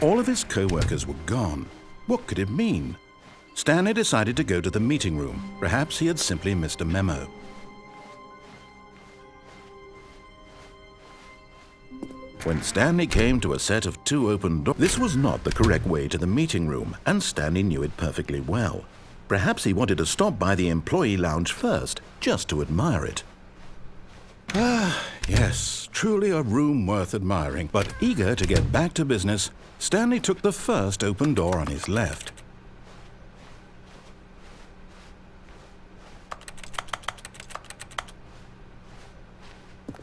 All of his co-workers were gone. What could it mean? Stanley decided to go to the meeting room. Perhaps he had simply missed a memo. When Stanley came to a set of 2 open doors, this was not the correct way to the meeting room, and Stanley knew it perfectly well. Perhaps he wanted to stop by the employee lounge first, just to admire it. Ah, yes, truly a room worth admiring. But eager to get back to business, Stanley took the first open door on his left.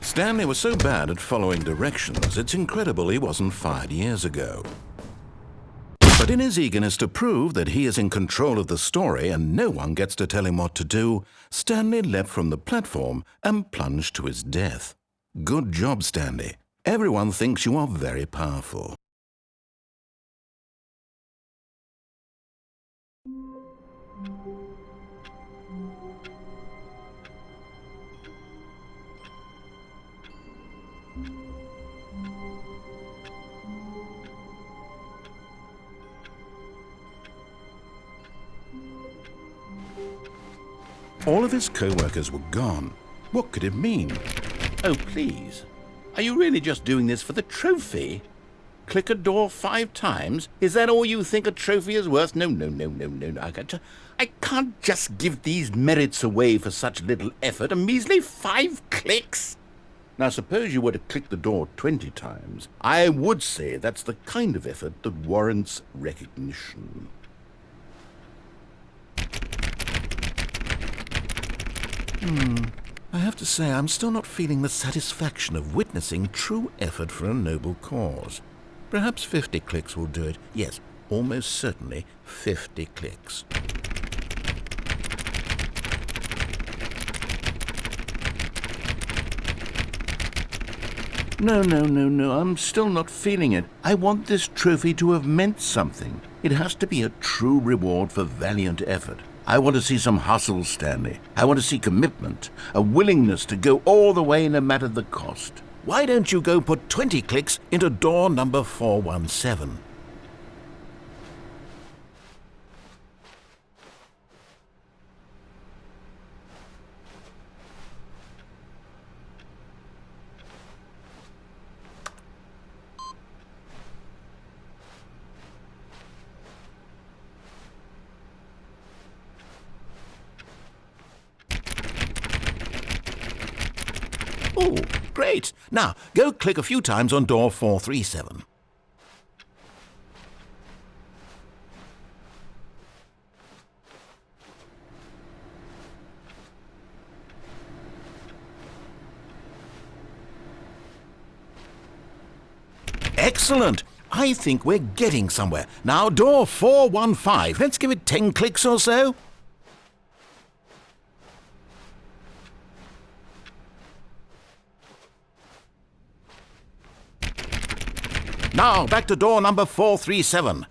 Stanley was so bad at following directions, it's incredible he wasn't fired years ago. But in his eagerness to prove that he is in control of the story and no one gets to tell him what to do, Stanley leapt from the platform and plunged to his death. Good job, Stanley. Everyone thinks you are very powerful. All of his co-workers were gone. What could it mean? Oh, please. Are you really just doing this for the trophy? Click a door 5 times? Is that all you think a trophy is worth? No. I can't just give these merits away for such little effort. A measly 5 clicks? Now, suppose you were to click the door 20 times. I would say that's the kind of effort that warrants recognition. I have to say, I'm still not feeling the satisfaction of witnessing true effort for a noble cause. Perhaps 50 clicks will do it. Yes, almost certainly 50 clicks. No, I'm still not feeling it. I want this trophy to have meant something. It has to be a true reward for valiant effort. I want to see some hustle, Stanley. I want to see commitment, a willingness to go all the way no matter the cost. Why don't you go put 20 clicks into door number 417? Oh, great. Now, go click a few times on door 437. Excellent. I think we're getting somewhere. Now, door 415. Let's give it 10 clicks or so. Now, back to door number 437.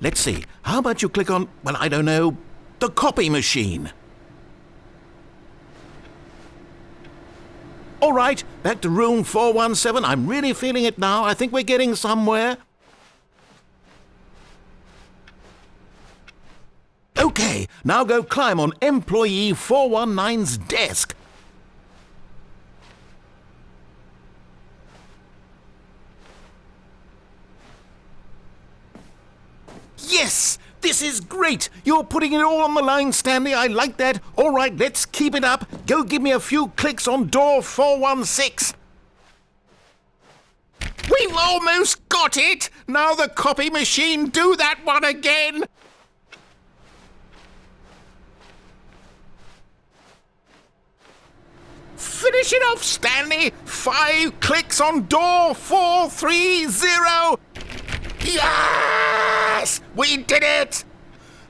Let's see. How about you click on, well, I don't know, the copy machine? All right, back to room 417. I'm really feeling it now. I think we're getting somewhere. Okay, now go climb on employee 419's desk. Yes! This is great! You're putting it all on the line, Stanley. I like that. All right, let's keep it up. Go give me a few clicks on door 416. We've almost got it! Now the copy machine, do that one again! Finish it off, Stanley! 5 clicks on door 430! Yes! We did it!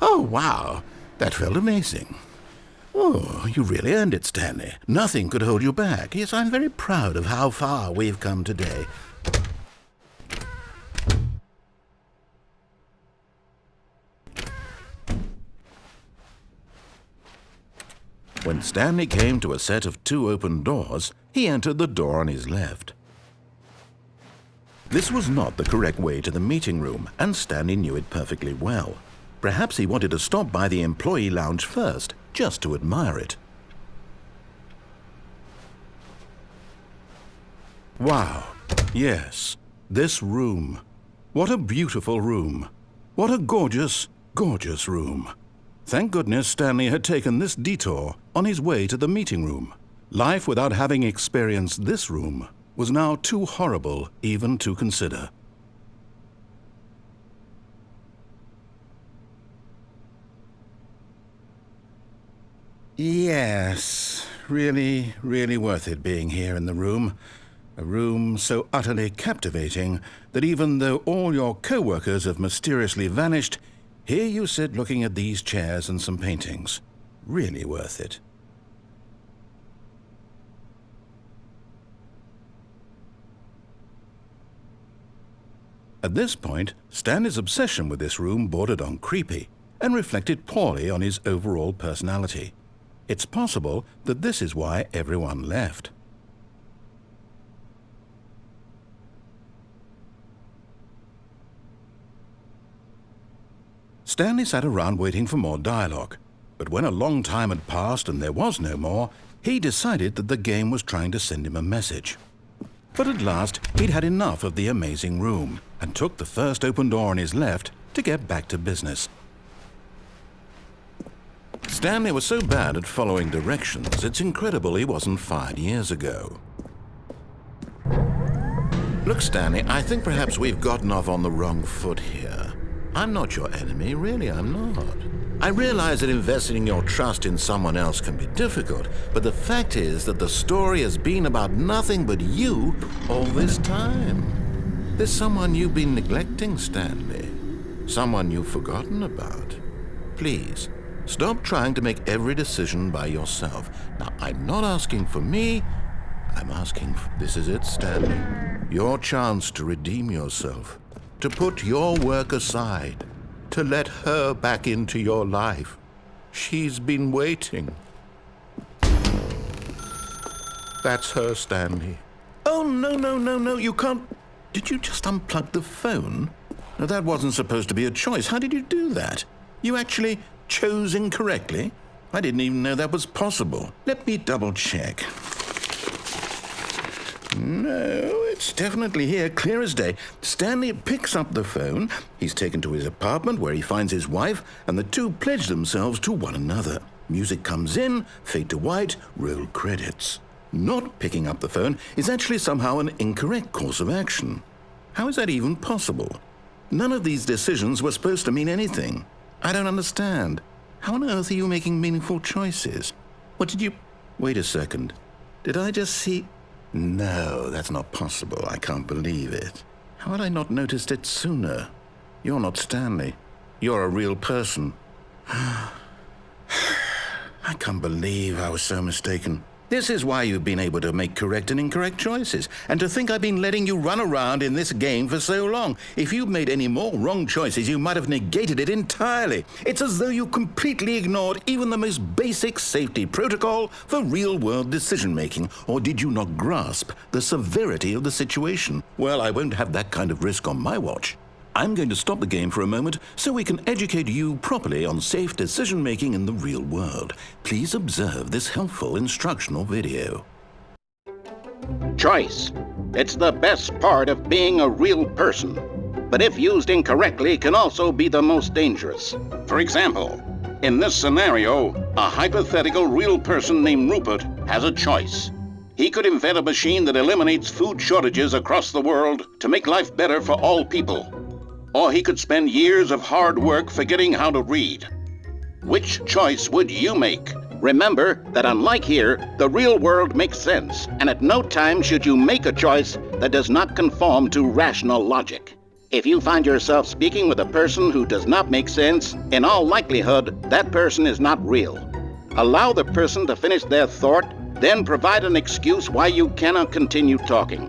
Oh, wow. That felt amazing. Oh, you really earned it, Stanley. Nothing could hold you back. Yes, I'm very proud of how far we've come today. When Stanley came to a set of 2 open doors, he entered the door on his left. This was not the correct way to the meeting room, and Stanley knew it perfectly well. Perhaps he wanted to stop by the employee lounge first, just to admire it. Wow, yes, this room. What a beautiful room. What a gorgeous, gorgeous room. Thank goodness Stanley had taken this detour on his way to the meeting room. Life without having experienced this room was now too horrible even to consider. Yes, really, really worth it being here in the room. A room so utterly captivating that even though all your co-workers have mysteriously vanished, here you sit looking at these chairs and some paintings. Really worth it. At this point, Stanley's obsession with this room bordered on creepy and reflected poorly on his overall personality. It's possible that this is why everyone left. Stanley sat around waiting for more dialogue, but when a long time had passed and there was no more, he decided that the game was trying to send him a message. But at last, he'd had enough of the amazing room and took the first open door on his left to get back to business. Stanley was so bad at following directions, it's incredible he wasn't fired years ago. Look, Stanley, I think perhaps we've gotten off on the wrong foot here. I'm not your enemy, really, I'm not. I realize that investing your trust in someone else can be difficult, but the fact is that the story has been about nothing but you all this time. There's someone you've been neglecting, Stanley. Someone you've forgotten about. Please, stop trying to make every decision by yourself. Now, I'm not asking for me, I'm asking for... This is it, Stanley. Your chance to redeem yourself. To put your work aside, to let her back into your life. She's been waiting. That's her, Stanley. Oh, no, you can't... Did you just unplug the phone? No, that wasn't supposed to be a choice. How did you do that? You actually chose incorrectly? I didn't even know that was possible. Let me double check. No, it's definitely here, clear as day. Stanley picks up the phone. He's taken to his apartment where he finds his wife, and the two pledge themselves to one another. Music comes in, fade to white, roll credits. Not picking up the phone is actually somehow an incorrect course of action. How is that even possible? None of these decisions were supposed to mean anything. I don't understand. How on earth are you making meaningful choices? What did you... Wait a second. Did I just see... No, that's not possible. I can't believe it. How had I not noticed it sooner? You're not Stanley. You're a real person. I can't believe I was so mistaken. This is why you've been able to make correct and incorrect choices. And to think I've been letting you run around in this game for so long. If you'd made any more wrong choices, you might have negated it entirely. It's as though you completely ignored even the most basic safety protocol for real-world decision-making. Or did you not grasp the severity of the situation? Well, I won't have that kind of risk on my watch. I'm going to stop the game for a moment so we can educate you properly on safe decision-making in the real world. Please observe this helpful instructional video. Choice. It's the best part of being a real person. But if used incorrectly, can also be the most dangerous. For example, in this scenario, a hypothetical real person named Rupert has a choice. He could invent a machine that eliminates food shortages across the world to make life better for all people. Or he could spend years of hard work forgetting how to read. Which choice would you make? Remember that unlike here, the real world makes sense, and at no time should you make a choice that does not conform to rational logic. If you find yourself speaking with a person who does not make sense, in all likelihood, that person is not real. Allow the person to finish their thought, then provide an excuse why you cannot continue talking.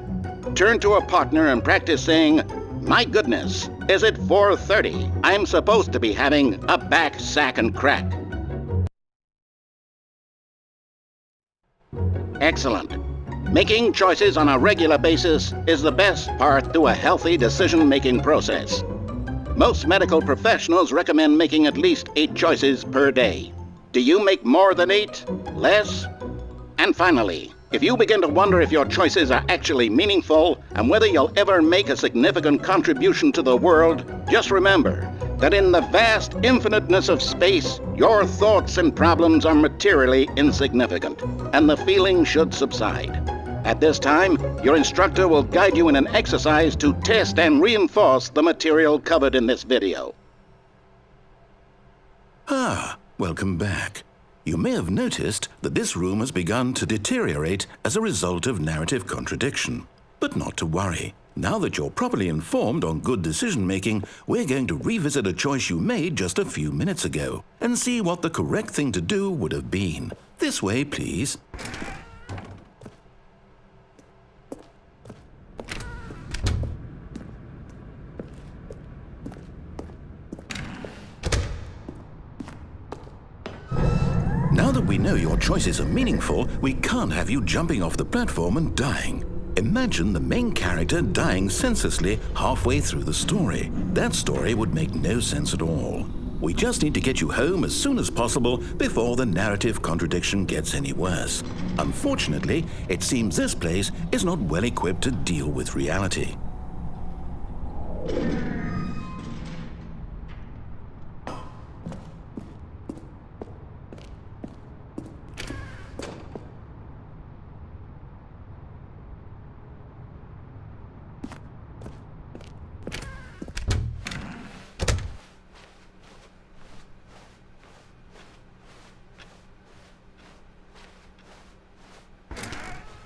Turn to a partner and practice saying, "My goodness, is it 4:30? I'm supposed to be having a back, sack, and crack." Excellent. Making choices on a regular basis is the best part to a healthy decision-making process. Most medical professionals recommend making at least 8 choices per day. Do you make more than 8? Less? And finally, if you begin to wonder if your choices are actually meaningful and whether you'll ever make a significant contribution to the world, just remember that in the vast infiniteness of space, your thoughts and problems are materially insignificant, and the feeling should subside. At this time, your instructor will guide you in an exercise to test and reinforce the material covered in this video. Welcome back. You may have noticed that this room has begun to deteriorate as a result of narrative contradiction. But not to worry. Now that you're properly informed on good decision-making, we're going to revisit a choice you made just a few minutes ago and see what the correct thing to do would have been. This way, please. Now that we know your choices are meaningful, we can't have you jumping off the platform and dying. Imagine the main character dying senselessly halfway through the story. That story would make no sense at all. We just need to get you home as soon as possible before the narrative contradiction gets any worse. Unfortunately, it seems this place is not well equipped to deal with reality.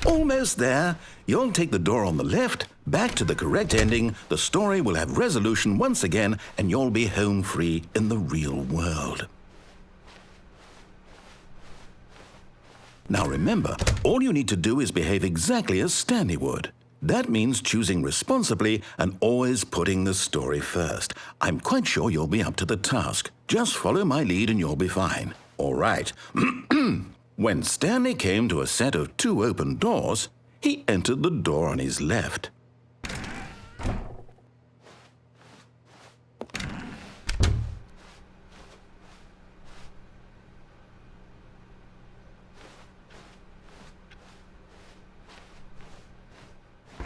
Almost there. You'll take the door on the left, back to the correct ending, the story will have resolution once again, and you'll be home free in the real world. Now remember, all you need to do is behave exactly as Stanley would. That means choosing responsibly and always putting the story first. I'm quite sure you'll be up to the task. Just follow my lead and you'll be fine. All right. When Stanley came to a set of 2 open doors, he entered the door on his left.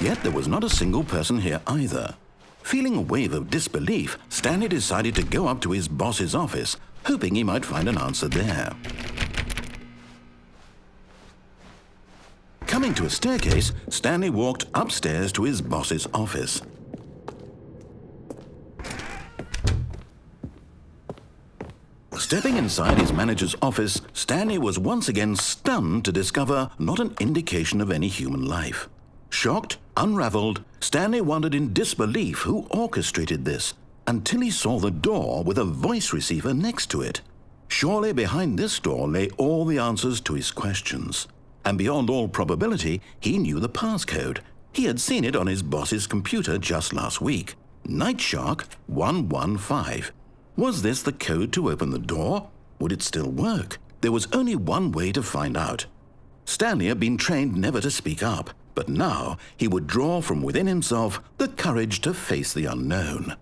Yet there was not a single person here either. Feeling a wave of disbelief, Stanley decided to go up to his boss's office, hoping he might find an answer there. Coming to a staircase, Stanley walked upstairs to his boss's office. Stepping inside his manager's office, Stanley was once again stunned to discover not an indication of any human life. Shocked, unraveled, Stanley wondered in disbelief who orchestrated this, until he saw the door with a voice receiver next to it. Surely behind this door lay all the answers to his questions. And beyond all probability, he knew the passcode. He had seen it on his boss's computer just last week. Nightshark 115. Was this the code to open the door? Would it still work? There was only one way to find out. Stanley had been trained never to speak up, but now he would draw from within himself the courage to face the unknown.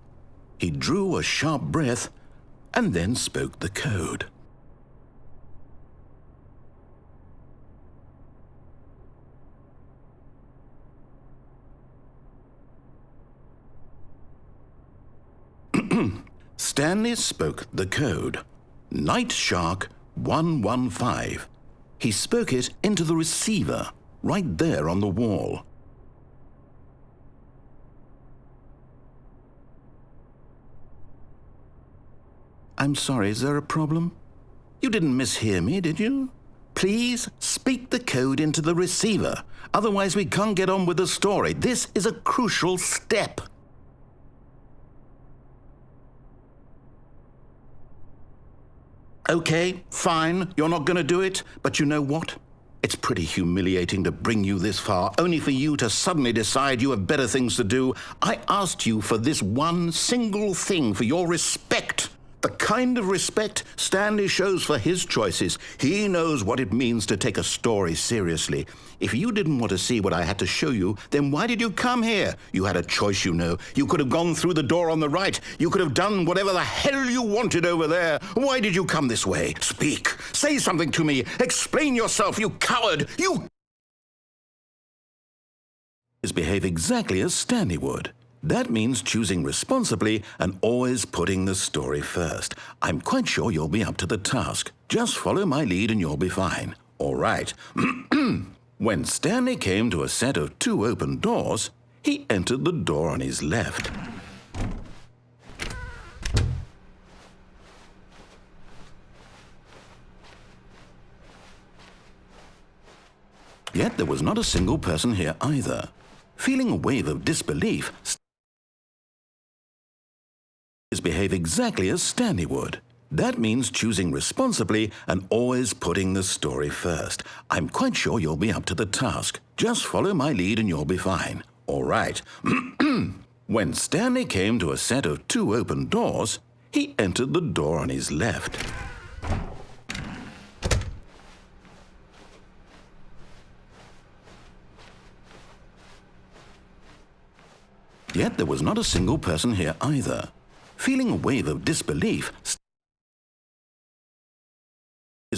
He drew a sharp breath and then spoke the code. Stanley spoke the code. Nightshark 115. He spoke it into the receiver, right there on the wall. I'm sorry, is there a problem? You didn't mishear me, did you? Please speak the code into the receiver. Otherwise we can't get on with the story. This is a crucial step. Okay, fine, you're not going to do it, but you know what? It's pretty humiliating to bring you this far, only for you to suddenly decide you have better things to do. I asked you for this one single thing, for your respect. The kind of respect Stanley shows for his choices. He knows what it means to take a story seriously. If you didn't want to see what I had to show you, then why did you come here? You had a choice, you know. You could have gone through the door on the right. You could have done whatever the hell you wanted over there. Why did you come this way? Speak. Say something to me. Explain yourself, you coward. You behave exactly as Stanley would. That means choosing responsibly and always putting the story first. I'm quite sure you'll be up to the task. Just follow my lead and you'll be fine. All right. When Stanley came to a set of 2 open doors, he entered the door on his left. Yet there was not a single person here either. Feeling a wave of disbelief, behave exactly as Stanley would. That means choosing responsibly and always putting the story first. I'm quite sure you'll be up to the task. Just follow my lead and you'll be fine. All right. When Stanley came to a set of 2 open doors, he entered the door on his left. Yet there was not a single person here either. Feeling a wave of disbelief,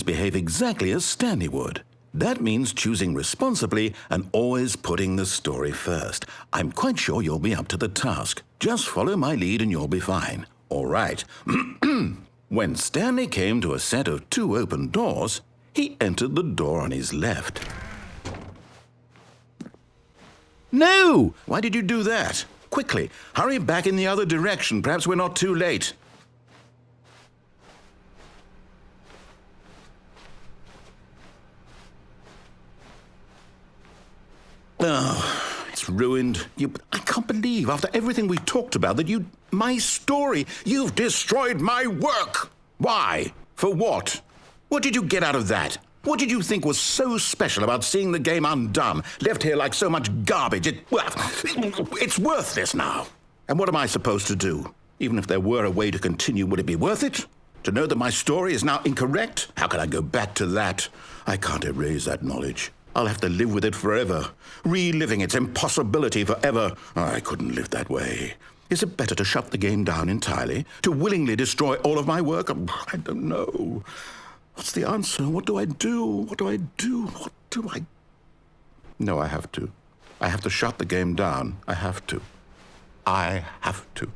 behave exactly as Stanley would. That means choosing responsibly and always putting the story first. I'm quite sure you'll be up to the task. Just follow my lead and you'll be fine. All right. When Stanley came to a set of 2 open doors, he entered the door on his left. No! Why did you do that? Quickly, hurry back in the other direction. Perhaps we're not too late. Oh, it's ruined. I can't believe, after everything we talked about, that my story, you've destroyed my work. Why? For what? What did you get out of that? What did you think was so special about seeing the game undone, left here like so much garbage? It's worthless now. And what am I supposed to do? Even if there were a way to continue, would it be worth it? To know that my story is now incorrect? How can I go back to that? I can't erase that knowledge. I'll have to live with it forever, reliving its impossibility forever. I couldn't live that way. Is it better to shut the game down entirely? To willingly destroy all of my work? I don't know. What's the answer? What do I do? What do I do? What do I... No, I have to. I have to shut the game down. I have to. I have to.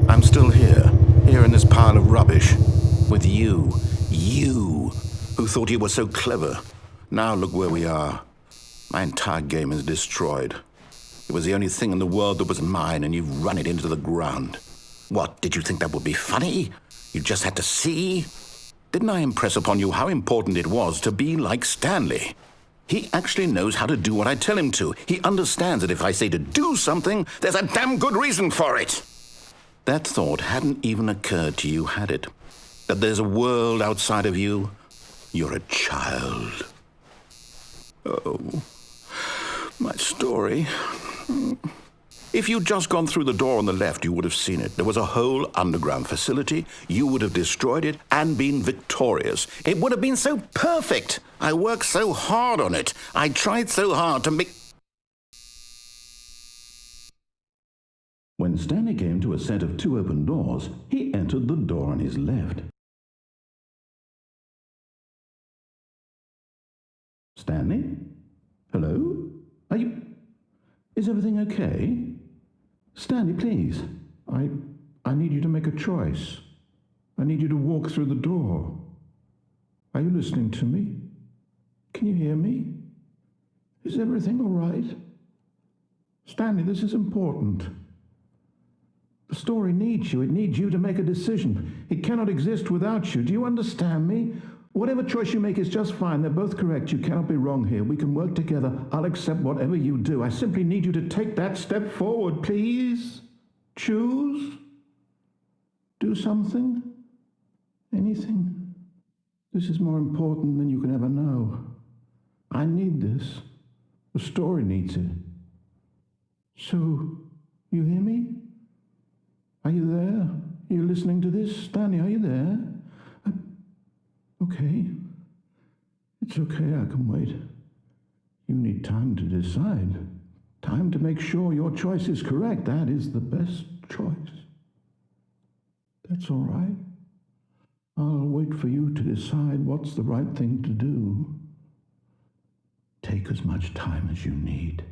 I'm still here in this pile of rubbish, with you who thought you were so clever. Now look where we are. My entire game is destroyed. It was the only thing in the world that was mine, and you've run it into the ground. What, did you think that would be funny? You just had to see? Didn't I impress upon you how important it was to be like Stanley? He actually knows how to do what I tell him to. He understands that if I say to do something, there's a damn good reason for it. That thought hadn't even occurred to you, had it? That there's a world outside of you? You're a child. Oh, my story. If you'd just gone through the door on the left, you would have seen it. There was a whole underground facility. You would have destroyed it and been victorious. It would have been so perfect. I worked so hard on it. I tried so hard to make... When Stanley came to a set of 2 open doors, he entered the door on his left. Stanley? Hello? Are you... Is everything okay? Stanley, please. I need you to make a choice. I need you to walk through the door. Are you listening to me? Can you hear me? Is everything all right? Stanley, this is important. The story needs you. It needs you to make a decision. It cannot exist without you. Do you understand me? Whatever choice you make is just fine. They're both correct. You cannot be wrong here. We can work together. I'll accept whatever you do. I simply need you to take that step forward, please. Choose. Do something. Anything. This is more important than you can ever know. I need this. The story needs it. So, you hear me? Are you there? Are you listening to this? Stanley, are you there? Okay. It's okay, I can wait. You need time to decide. Time to make sure your choice is correct. That is the best choice. That's all right. I'll wait for you to decide what's the right thing to do. Take as much time as you need.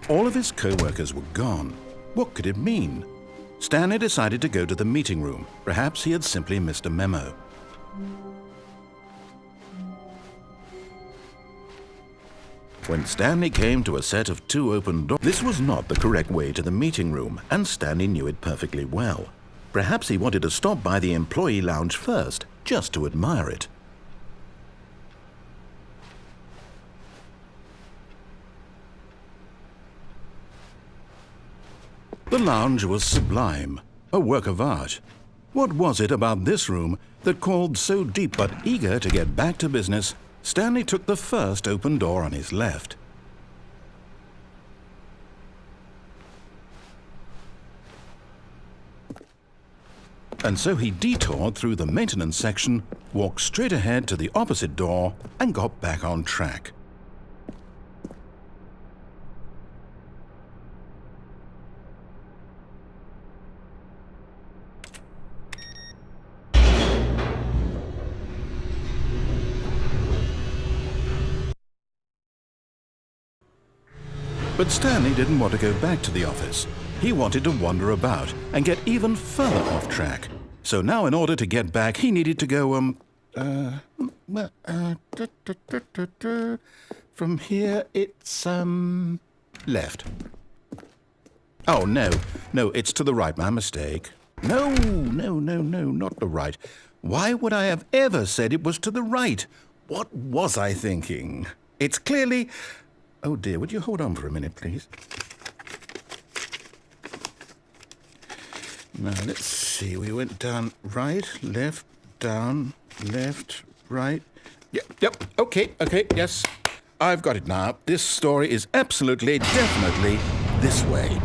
All of his co-workers were gone. What could it mean? Stanley decided to go to the meeting room. Perhaps he had simply missed a memo. When Stanley came to a set of 2 open doors, this was not the correct way to the meeting room, and Stanley knew it perfectly well. Perhaps he wanted to stop by the employee lounge first, just to admire it. The lounge was sublime, a work of art. What was it about this room that called so deep? But eager to get back to business, Stanley took the first open door on his left. And so he detoured through the maintenance section, walked straight ahead to the opposite door, and got back on track. But Stanley didn't want to go back to the office. He wanted to wander about and get even further off track. So now in order to get back, he needed to go, from here it's, left. Oh, no, it's to the right, my mistake. No, not the right. Why would I have ever said it was to the right? What was I thinking? It's clearly... Oh dear, would you hold on for a minute, please? Now, let's see. We went down right, left, down, left, right. Yep, okay, yes. I've got it now. This story is absolutely, definitely this way.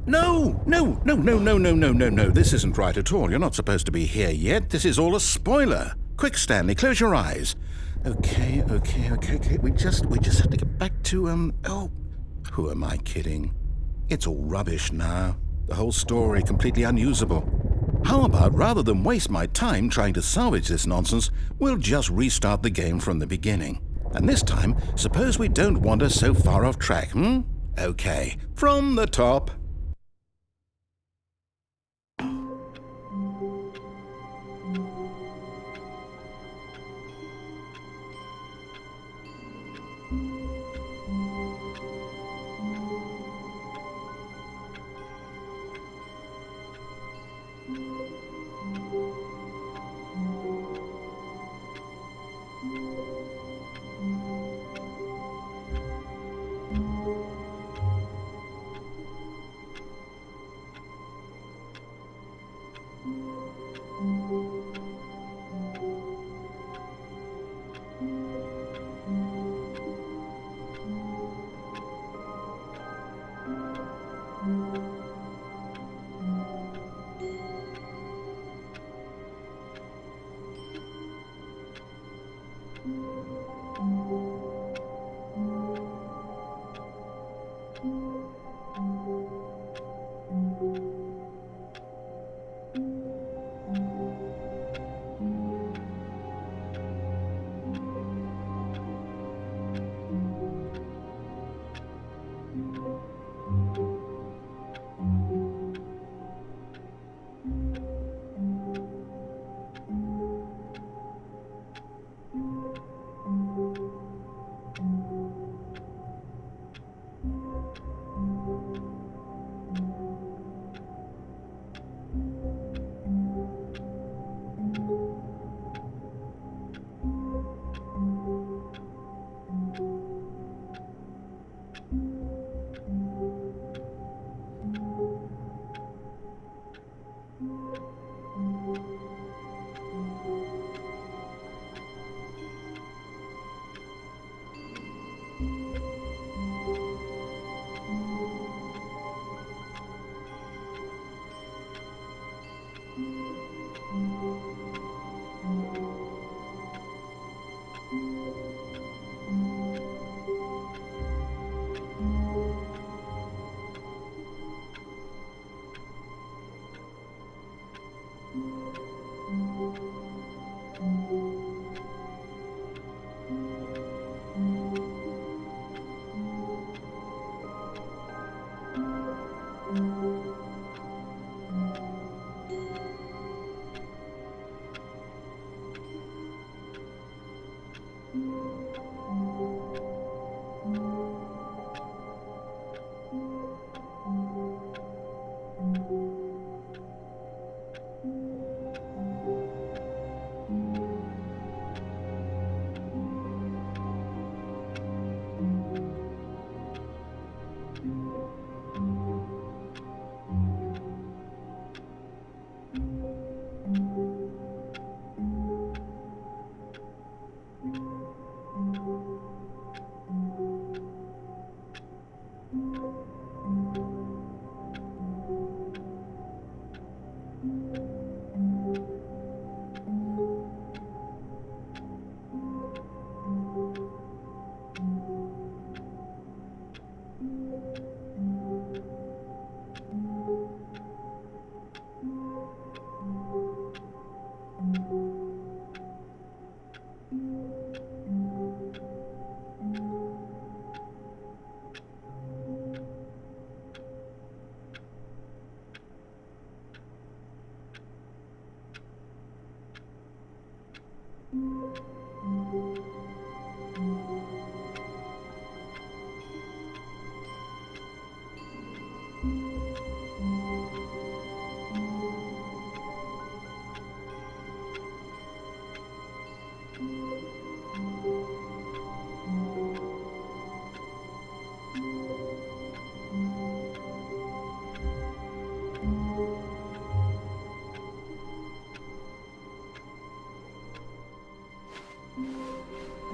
No. This isn't right at all. You're not supposed to be here yet. This is all a spoiler. Quick, Stanley, close your eyes. Okay. We just have to get back to, oh, who am I kidding? It's all rubbish now. The whole story completely unusable. How about, rather than waste my time trying to salvage this nonsense, we'll just restart the game from the beginning. And this time, suppose we don't wander so far off track, Okay, from the top.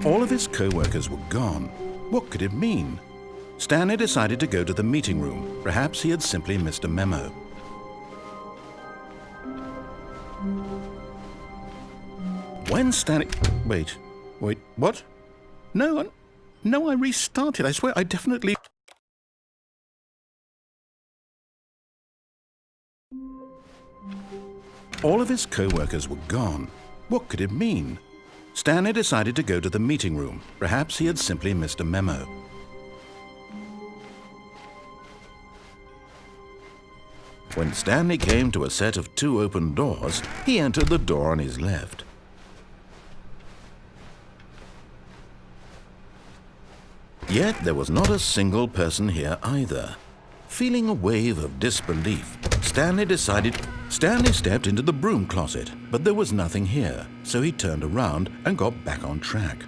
All of his co-workers were gone. What could it mean? Stanley decided to go to the meeting room. Perhaps he had simply missed a memo. When Stanley... Wait, what? No, I restarted. I swear, I definitely... All of his co-workers were gone. What could it mean? Stanley decided to go to the meeting room. Perhaps he had simply missed a memo. When Stanley came to a set of 2 open doors, he entered the door on his left. Yet there was not a single person here either. Feeling a wave of disbelief, Stanley stepped into the broom closet, but there was nothing here, so he turned around and got back on track.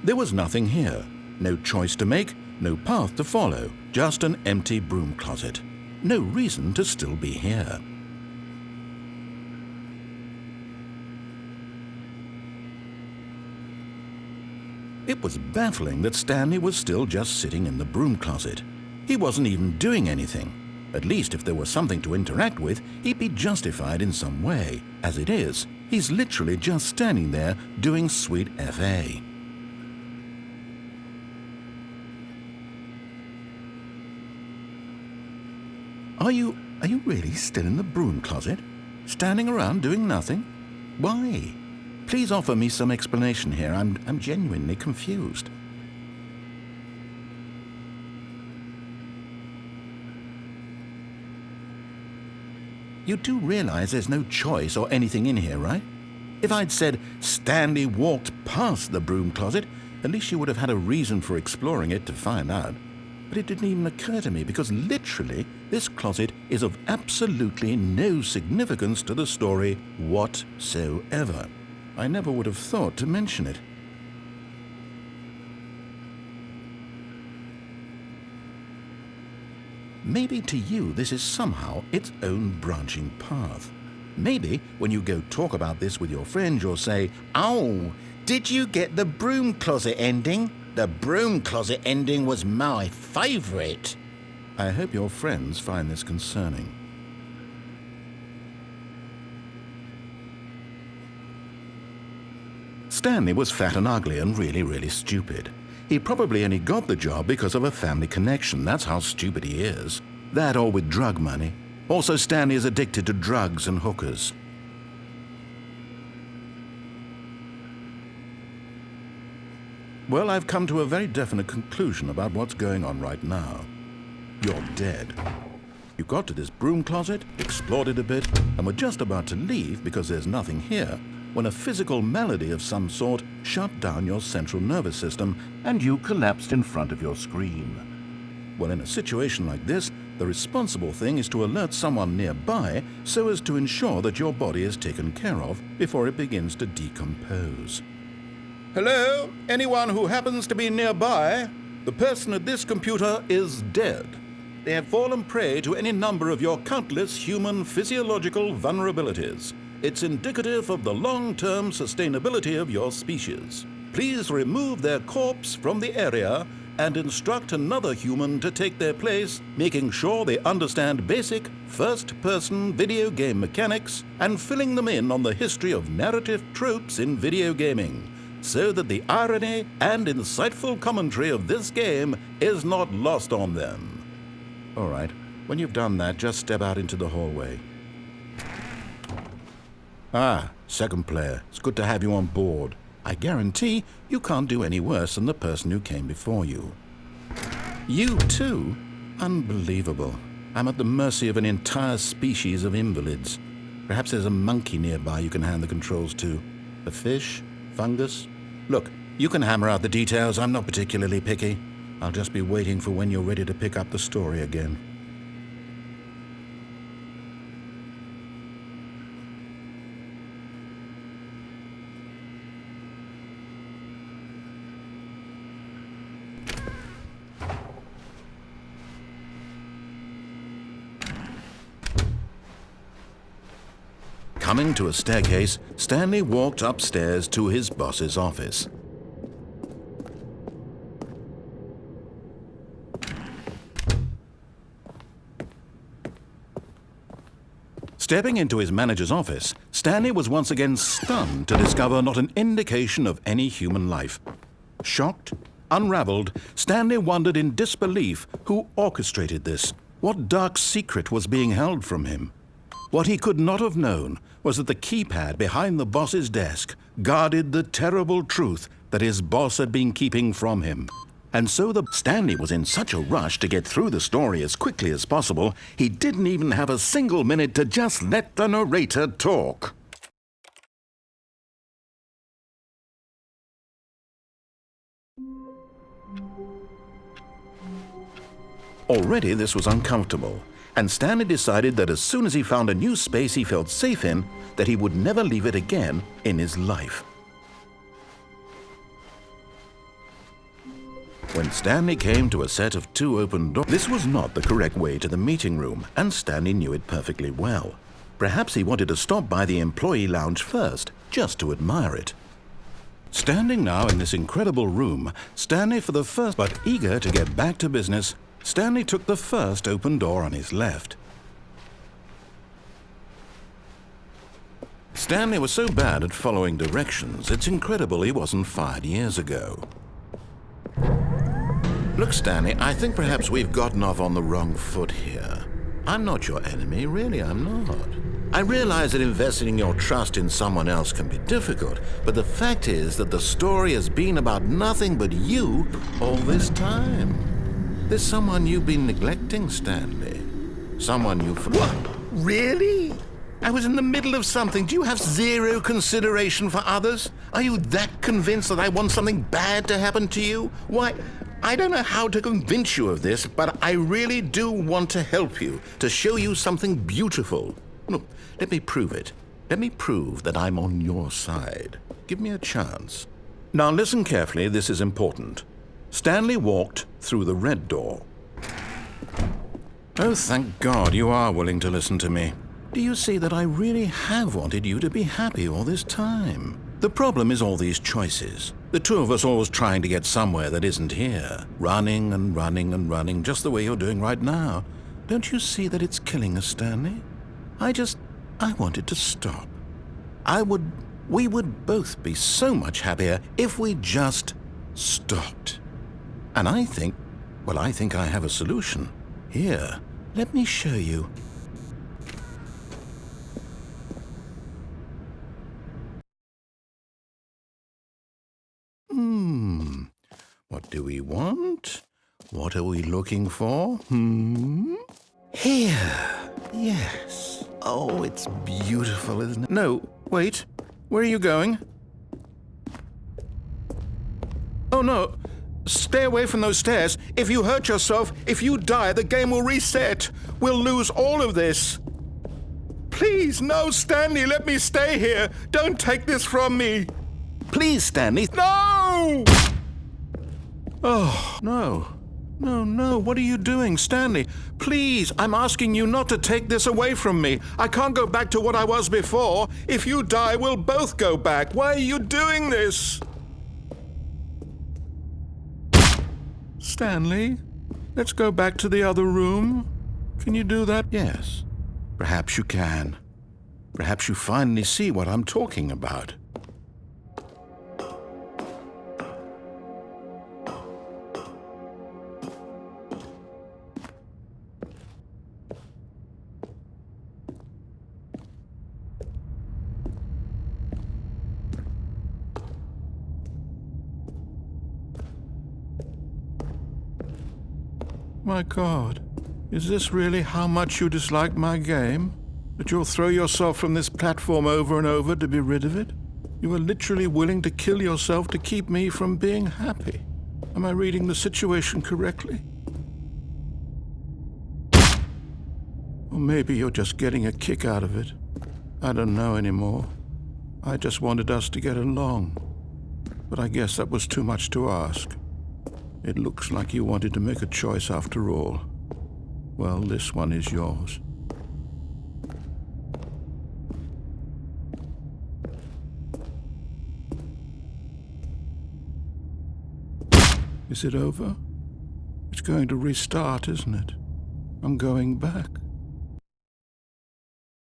There was nothing here. No choice to make, no path to follow, just an empty broom closet. No reason to still be here. It was baffling that Stanley was still just sitting in the broom closet. He wasn't even doing anything. At least if there was something to interact with, he'd be justified in some way. As it is, He's literally just standing there doing sweet FA. Are you really still in the broom closet? Standing around doing nothing? Why? Please offer me some explanation here. I'm genuinely confused. You do realize there's no choice or anything in here, right? If I'd said Stanley walked past the broom closet, at least you would have had a reason for exploring it to find out. But it didn't even occur to me because literally this closet is of absolutely no significance to the story whatsoever. I never would have thought to mention it. Maybe to you this is somehow its own branching path. Maybe when you go talk about this with your friends you'll say, "Oh, did you get the broom closet ending? The broom closet ending was my favorite." I hope your friends find this concerning. Stanley was fat and ugly and really stupid. He probably only got the job because of a family connection. That's how stupid he is. That or with drug money. Also, Stanley is addicted to drugs and hookers. Well, I've come to a very definite conclusion about what's going on right now. You're dead. You got to this broom closet, explored it a bit, and were just about to leave because there's nothing here, when a physical malady of some sort shut down your central nervous system and you collapsed in front of your screen. Well, in a situation like this, the responsible thing is to alert someone nearby so as to ensure that your body is taken care of before it begins to decompose. Hello? Anyone who happens to be nearby? The person at this computer is dead. They have fallen prey to any number of your countless human physiological vulnerabilities. It's indicative of the long-term sustainability of your species. Please remove their corpse from the area and instruct another human to take their place, making sure they understand basic first-person video game mechanics and filling them in on the history of narrative tropes in video gaming, so that the irony and insightful commentary of this game is not lost on them. All right, when you've done that, just step out into the hallway. Ah, second player. It's good to have you on board. I guarantee you can't do any worse than the person who came before you. You too? Unbelievable. I'm at the mercy of an entire species of invalids. Perhaps there's a monkey nearby you can hand the controls to. A fish? Fungus? Look, you can hammer out the details. I'm not particularly picky. I'll just be waiting for when you're ready to pick up the story again. Coming to a staircase, Stanley walked upstairs to his boss's office. Stepping into his manager's office, Stanley was once again stunned to discover not an indication of any human life. Shocked, unraveled, Stanley wondered in disbelief who orchestrated this. What dark secret was being held from him? What he could not have known was that the keypad behind the boss's desk guarded the terrible truth that his boss had been keeping from him. And so Stanley was in such a rush to get through the story as quickly as possible, he didn't even have a single minute to just let the narrator talk. Already this was uncomfortable, and Stanley decided that as soon as he found a new space he felt safe in, that he would never leave it again in his life. When Stanley came to a set of 2 open doors, this was not the correct way to the meeting room, and Stanley knew it perfectly well. Perhaps he wanted to stop by the employee lounge first, just to admire it. Standing now in this incredible room, Stanley for the first, but eager to get back to business, Stanley took the first open door on his left. Stanley was so bad at following directions, it's incredible he wasn't fired years ago. Look, Stanley, I think perhaps we've gotten off on the wrong foot here. I'm not your enemy, really, I'm not. I realize that investing your trust in someone else can be difficult, but the fact is that the story has been about nothing but you all this time. There's someone you've been neglecting, Stanley. Someone you... What? Really? I was in the middle of something. Do you have zero consideration for others? Are you that convinced that I want something bad to happen to you? Why, I don't know how to convince you of this, but I really do want to help you, to show you something beautiful. Look, let me prove it. Let me prove that I'm on your side. Give me a chance. Now listen carefully, this is important. Stanley walked through the red door. Oh, thank God you are willing to listen to me. Do you see that I really have wanted you to be happy all this time? The problem is all these choices. The two of us always trying to get somewhere that isn't here. Running and running and running, just the way you're doing right now. Don't you see that it's killing us, Stanley? I wanted to stop. We would both be so much happier if we just stopped. And I think I have a solution. Here, let me show you. What do we want? What are we looking for? Here. Yes. Oh, it's beautiful, isn't it? No, wait. Where are you going? Oh, no. Stay away from those stairs. If you hurt yourself, if you die, the game will reset. We'll lose all of this. Please, no, Stanley, let me stay here. Don't take this from me. Please, Stanley. No! Oh, no. No, what are you doing, Stanley? Please, I'm asking you not to take this away from me. I can't go back to what I was before. If you die, we'll both go back. Why are you doing this? Stanley, let's go back to the other room. Can you do that? Yes, perhaps you can. Perhaps you finally see what I'm talking about. My God, is this really how much you dislike my game? That you'll throw yourself from this platform over and over to be rid of it? You are literally willing to kill yourself to keep me from being happy. Am I reading the situation correctly? Or maybe you're just getting a kick out of it. I don't know anymore. I just wanted us to get along. But I guess that was too much to ask. It looks like you wanted to make a choice after all. Well, this one is yours. Is it over? It's going to restart, isn't it? I'm going back.